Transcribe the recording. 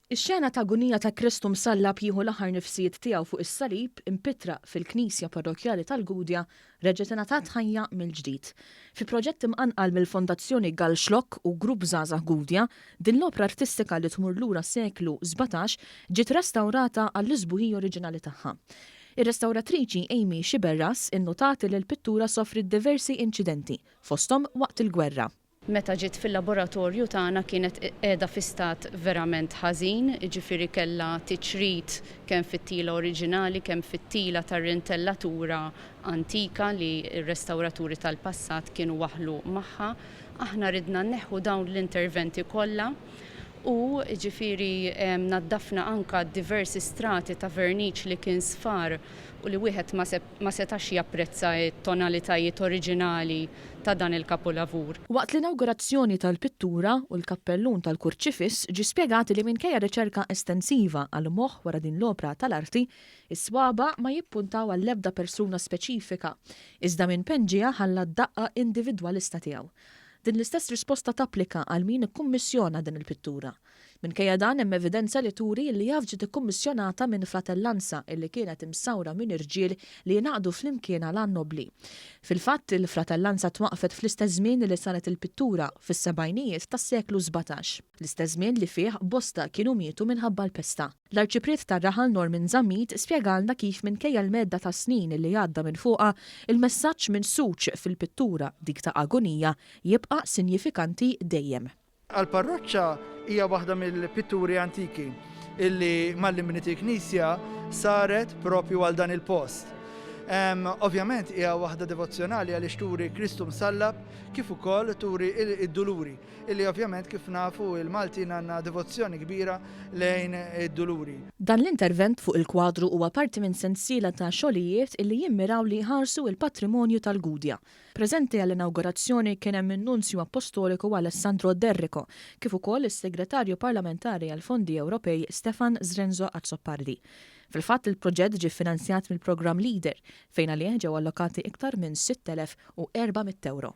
Ix-xena ta' agonija ta' Kristu msallab jieħu l-aħħar nifsijiet tiegħu fuq is-salib impitra fil-Knisja Parrokjali tal-Gudja reġgħet ingħatat ħajja mill-ġdid. Fi proġett imqanqal mill-Fondazzjoni Gall Xlokk u Grupp Żgħażagħ Gudja, din l-opra artistika li tmur lura seklu 17 ġiet restawrata għall-isbuħija oriġinali tagħha. Ir-restawratriċi Amy Xiberras innutati li l-pittura sofrit diversi inċidenti, fosthom waqt il-gwerra. Meta ġiet fil-laboratorju tagħna kienet qiegħda fi stat verament ħażin, jiġifieri kellha tiċrid kemm fit-tila oriġinali kemm fit-tila tar-rintellatura antika li r-restawraturi tal-passat kienu waħlu magħha. Aħna ridna nneħħu dawn l-interventi kollha u ġifieri naddafna anka diversi strati ta' verniċ li kien sfar u li wieħed ma setax japprezza t-tonalitajiet oriġinali ta' dan il-kapolavur. Waqt l-inaugurazzjoni tal-pittura u l-kappellun tal-Kurċifiss ġi spjegati li minkejja riċerka estensiva għal moħħ wara din l-opra tal-arti, is-swaba ma jippuntaw għall-ebda persuna speċifika, iżda minn penġija ħalla d-daqqa individwalista tiegħu. Din l-istess risposta tapplika għal min ikkummissjona din il-pittura. Minkejja dan hemm evidenza li turi li jaf ġiet ikkummissjonata minn fratellanza illi kienet imsawra minn irġiel li jingħaqdu flimkien għal nobli. Fil-fatt il-fratellanza twaqfet fl-istess żmien li saret il-pittura fis-sebgħinijiet tas-seklu 17. L-istess żmien li fih bosta kienu mietu minħabba l-pesta. L-Arċipriet tar-Raħal Norman Zammit spjegalna kif minkejja l-medda ta' snin li għadda minn fuqha, il-messaġġ minsuġ fil-pittura dik ta' agonija jibqa' sinifikanti dejjem. Għal-parroċċa hija waħda mill-pitturi antiki illi mal-Imniti Knisja saret propju għal dan il-post. Ovvjament hija waħda devozzjonali għaliex turi Kristu msallab kif ukoll turi id-duluri illi ovvjament kif nafu il-Maltin għandna devozzjoni kbira lejn id-duluri. Dan l-intervent fuq il-kwadru huwa parti minn sensiela ta' xogħlijiet illi jimmiraw li jħarsu il-patrimonju tal-Gudja. Preżenti għall-inaugurazzjoni kien hemm in-Nunzju Apostoliku Alessandro Derrico, kif ukoll is-Segretarju Parlamentari għall-Fondi Ewropej Stefan Zrenzo Azzopardi. Fil-fatt il-proġett ġie finanzjat mill-programm Leader fejn għalih ġew allokati iktar minn €6,400.